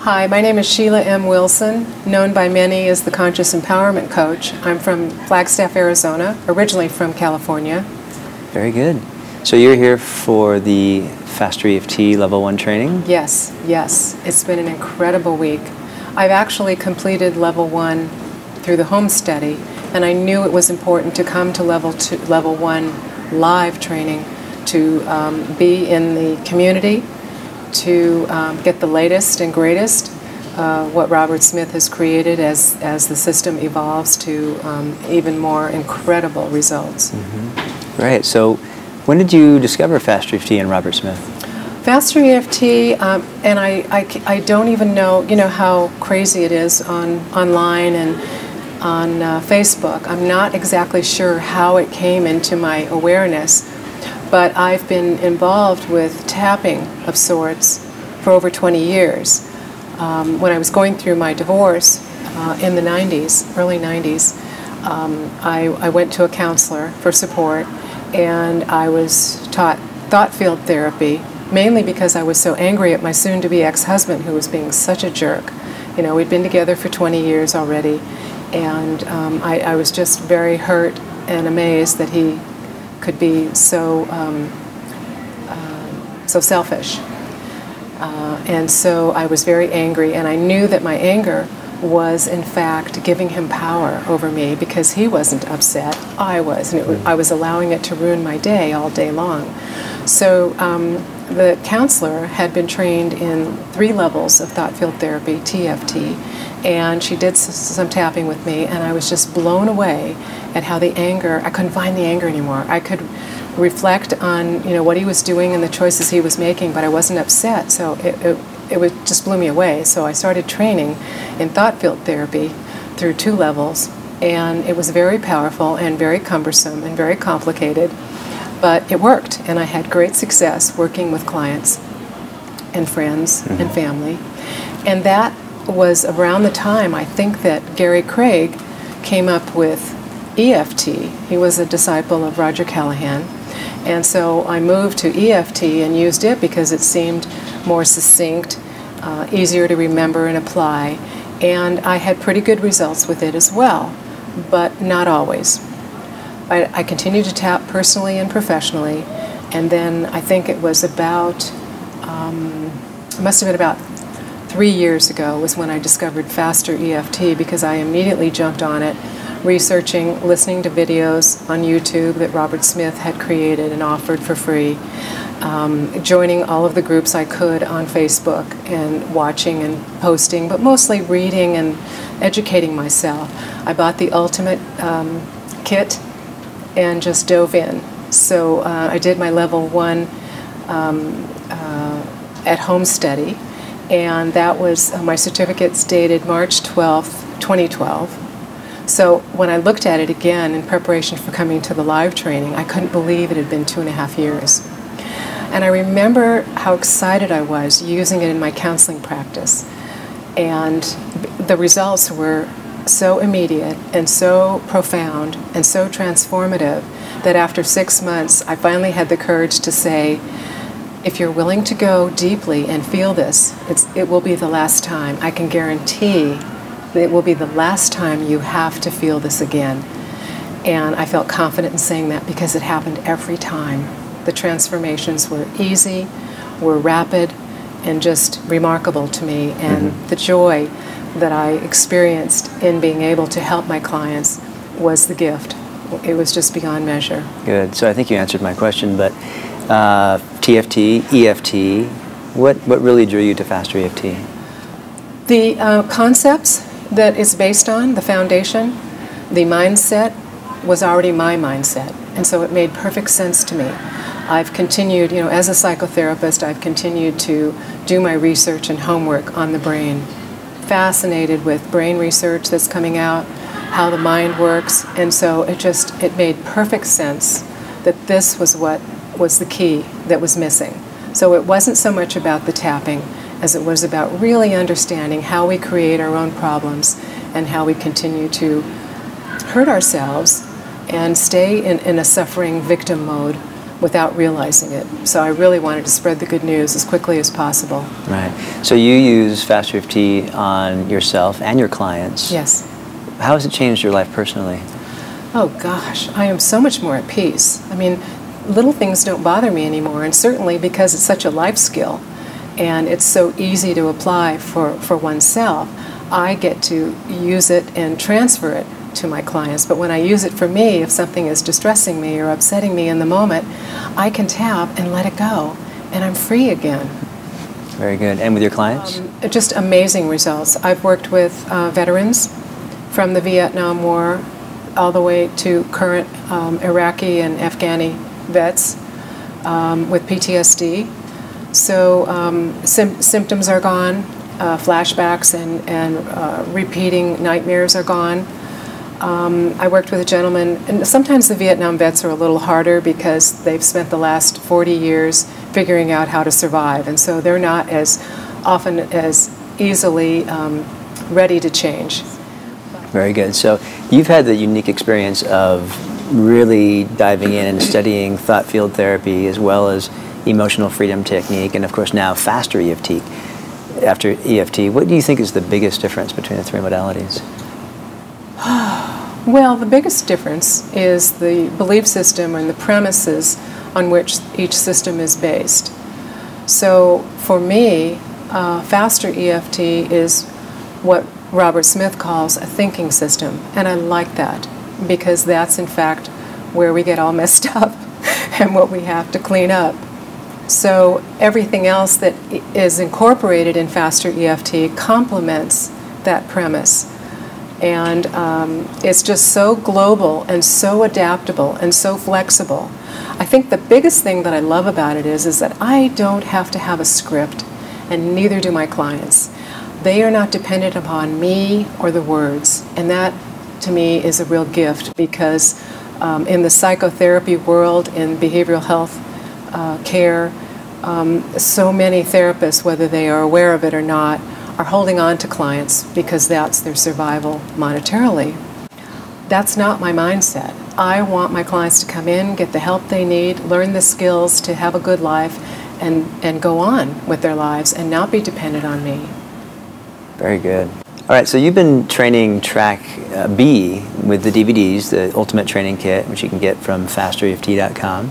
Hi, my name is Sheila M. Wilson, known by many as the Conscious Empowerment Coach. I'm from Flagstaff, Arizona, originally from California. Very good. So you're here for the FasterEFT Level 1 training? Yes, yes. It's been an incredible week. I've actually completed Level 1 through the home study, and I knew it was important to come to Level 1 live training to be in the community, to get the latest and greatest, what Robert Smith has created as the system evolves to even more incredible results. Mm-hmm. Right. So when did you discover FasterEFT and Robert Smith? FasterEFT, and I don't even know, how crazy it is online and on Facebook. I'm not exactly sure how it came into my awareness. But I've been involved with tapping of sorts for over 20 years. When I was going through my divorce in the 90s, early 90s, I went to a counselor for support, and I was taught thought field therapy, mainly because I was so angry at my soon-to-be ex-husband who was being such a jerk. We'd been together for 20 years already, and I was just very hurt and amazed that he could be so selfish. And so I was very angry, and I knew that my anger was in fact giving him power over me because he wasn't upset, I was, and I was allowing it to ruin my day all day long. So the counselor had been trained in 3 levels of thought field therapy, TFT, and she did some tapping with me, and I was just blown away at how the anger, I couldn't find the anger anymore. I could reflect on what he was doing and the choices he was making, but I wasn't upset, so it just blew me away. So I started training in thought field therapy through 2 levels, and it was very powerful and very cumbersome and very complicated, but it worked, and I had great success working with clients and friends and family. And that was around the time, I think, that Gary Craig came up with EFT. He was a disciple of Roger Callahan. And so I moved to EFT and used it because it seemed more succinct, easier to remember and apply. And I had pretty good results with it as well, but not always. I continued to tap personally and professionally, and then I think it was about, it must have been about 3 years ago was when I discovered FasterEFT, because I immediately jumped on it, researching, listening to videos on YouTube that Robert Smith had created and offered for free, joining all of the groups I could on Facebook and watching and posting, but mostly reading and educating myself. I bought the ultimate kit and just dove in. So I did my Level 1 at-home study, and that was, my certificate's dated March 12th, 2012. So when I looked at it again in preparation for coming to the live training, I couldn't believe it had been 2.5 years. And I remember how excited I was using it in my counseling practice. And the results were so immediate and so profound and so transformative that after 6 months, I finally had the courage to say, if you're willing to go deeply and feel this, it will be the last time. I can guarantee that it will be the last time you have to feel this again. And I felt confident in saying that because it happened every time. The transformations were easy, were rapid, and just remarkable to me. And the joy that I experienced in being able to help my clients was the gift. It was just beyond measure. Good. So I think you answered my question, but TFT, EFT, what really drew you to FasterEFT? The concepts that it's based on, the foundation, the mindset was already my mindset, and so it made perfect sense to me. I've continued, as a psychotherapist, I've continued to do my research and homework on the brain. Fascinated with brain research that's coming out, how the mind works, and so it made perfect sense that this was what was the key that was missing. So it wasn't so much about the tapping as it was about really understanding how we create our own problems and how we continue to hurt ourselves and stay in a suffering victim mode without realizing it. So I really wanted to spread the good news as quickly as possible. Right. So you use FasterEFT on yourself and your clients. Yes. How has it changed your life personally? Oh gosh, I am so much more at peace. I mean, little things don't bother me anymore, and certainly because it's such a life skill and it's so easy to apply for oneself, I get to use it and transfer it to my clients. But when I use it for me, if something is distressing me or upsetting me in the moment, I can tap and let it go, and I'm free again. Very good. And with your clients? Just amazing results. I've worked with veterans from the Vietnam War all the way to current Iraqi and Afghani vets with PTSD. So symptoms are gone, flashbacks and repeating nightmares are gone. I worked with a gentleman, and sometimes the Vietnam vets are a little harder because they've spent the last 40 years figuring out how to survive, and so they're not as often as easily ready to change. Very good. So you've had the unique experience of really diving in and studying thought field therapy as well as emotional freedom technique, and of course now FasterEFT after EFT. What do you think is the biggest difference between the three modalities? Well, the biggest difference is the belief system and the premises on which each system is based. So for me, FasterEFT is what Robert Smith calls a thinking system, and I like that because that's in fact where we get all messed up and what we have to clean up. So everything else that is incorporated in FasterEFT complements that premise. And it's just so global and so adaptable and so flexible. I think the biggest thing that I love about it is that I don't have to have a script, and neither do my clients. They are not dependent upon me or the words, and that to me is a real gift because in the psychotherapy world, in behavioral health care, so many therapists, whether they are aware of it or not, are holding on to clients because that's their survival monetarily. That's not my mindset. I want my clients to come in, get the help they need, learn the skills to have a good life, and go on with their lives and not be dependent on me. Very good. All right, so you've been training Track B with the DVDs, the Ultimate Training Kit, which you can get from FasterEFT.com.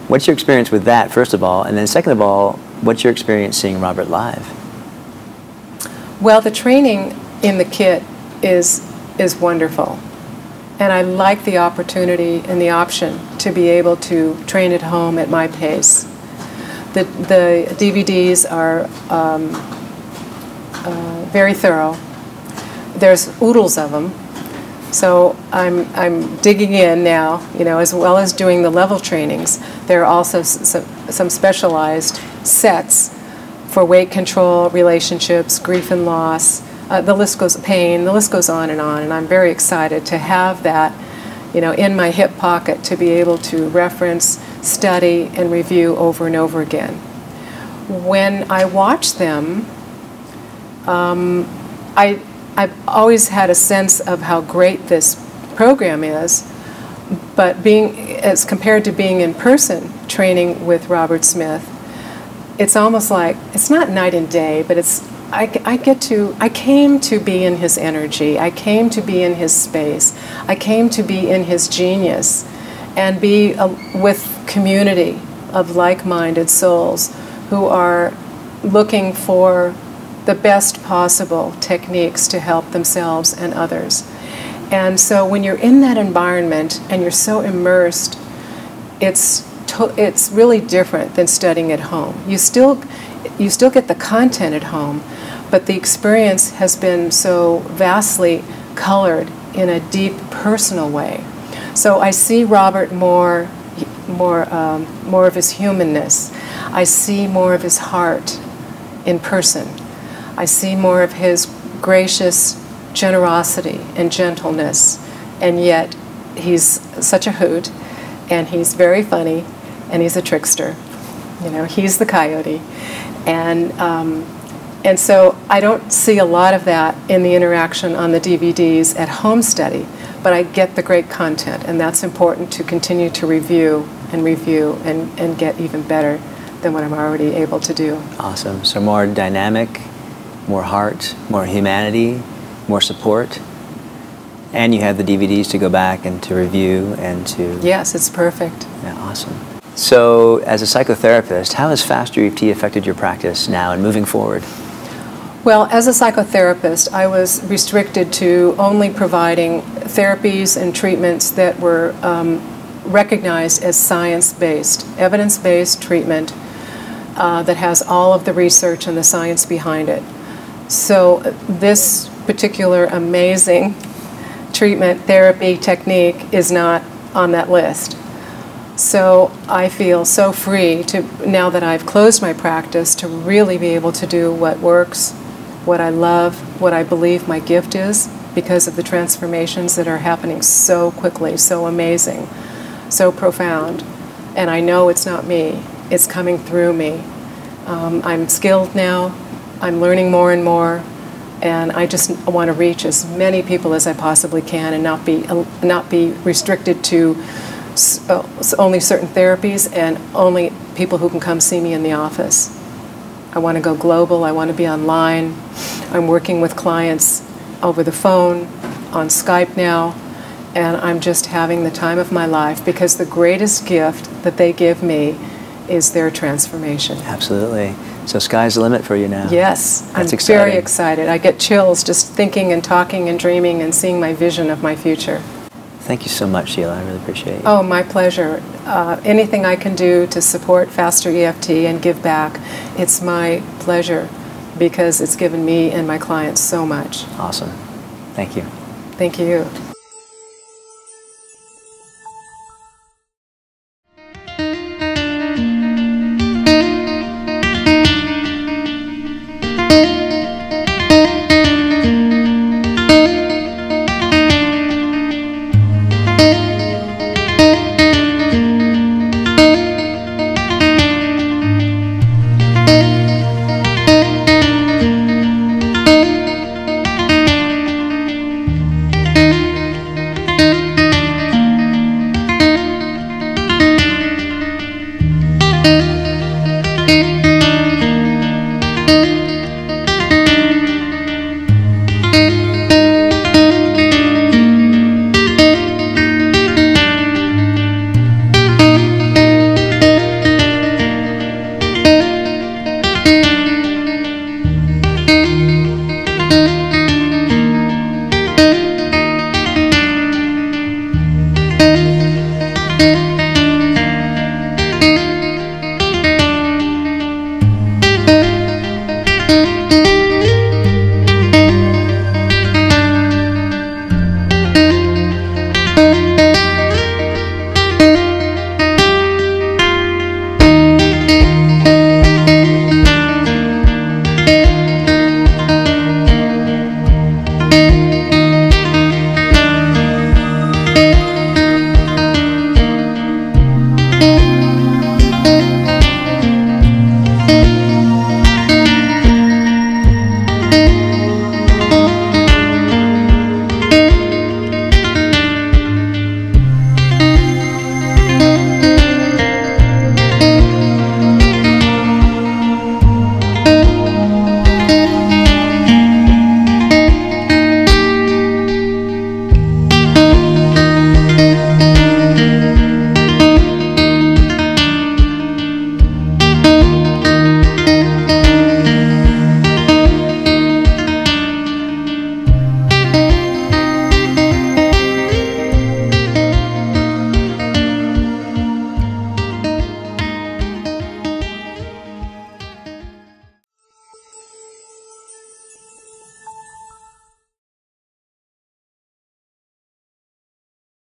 What's your experience with that, first of all? And then second of all, what's your experience seeing Robert live? Well, the training in the kit is wonderful. And I like the opportunity and the option to be able to train at home at my pace. The DVDs are very thorough. There's oodles of them. So I'm digging in now, you know, as well as doing the level trainings. There are also some specialized sets for weight control, relationships, grief and loss. The list goes pain. The list goes on, and I'm very excited to have that, you know, in my hip pocket to be able to reference, study, and review over and over again. When I watch them, I've always had a sense of how great this program is, but as compared to being in person training with Robert Smith, it's almost like, it's not night and day, but I came to be in his energy, I came to be in his space, I came to be in his genius, and be with community of like-minded souls who are looking for the best possible techniques to help themselves and others. And so when you're in that environment and you're so immersed, it's really different than studying at home. You still get the content at home, but the experience has been so vastly colored in a deep personal way. So I see Robert more of his humanness. I see more of his heart in person. I see more of his gracious generosity and gentleness, and yet he's such a hoot, and he's very funny, and he's a trickster. You know, he's the coyote, and so I don't see a lot of that in the interaction on the DVDs at home study, but I get the great content, and that's important to continue to review and get even better than what I'm already able to do. Awesome. So more dynamic, more heart, more humanity, more support, and you have the DVDs to go back and to review and to... Yes, it's perfect. Yeah, awesome. So as a psychotherapist, how has FasterEFT affected your practice now and moving forward? Well, as a psychotherapist, I was restricted to only providing therapies and treatments that were recognized as science-based, evidence-based treatment that has all of the research and the science behind it. So this particular amazing treatment, therapy, technique is not on that list. So I feel so free to, now that I've closed my practice, to really be able to do what works, what I love, what I believe my gift is, because of the transformations that are happening so quickly, so amazing, so profound. And I know it's not me, it's coming through me. I'm skilled now, I'm learning more and more, and I just want to reach as many people as I possibly can and not be restricted to only certain therapies and only people who can come see me in the office. I want to go global, I want to be online. I'm working with clients over the phone, on Skype now, and I'm just having the time of my life, because the greatest gift that they give me is their transformation. Absolutely. So sky's the limit for you now. Yes, That's I'm exciting. very excited. I get chills just thinking and talking and dreaming and seeing my vision of my future. Thank you so much, Sheila. I really appreciate it. Oh, my pleasure. Anything I can do to support FasterEFT and give back, it's my pleasure, because it's given me and my clients so much. Awesome. Thank you. Thank you.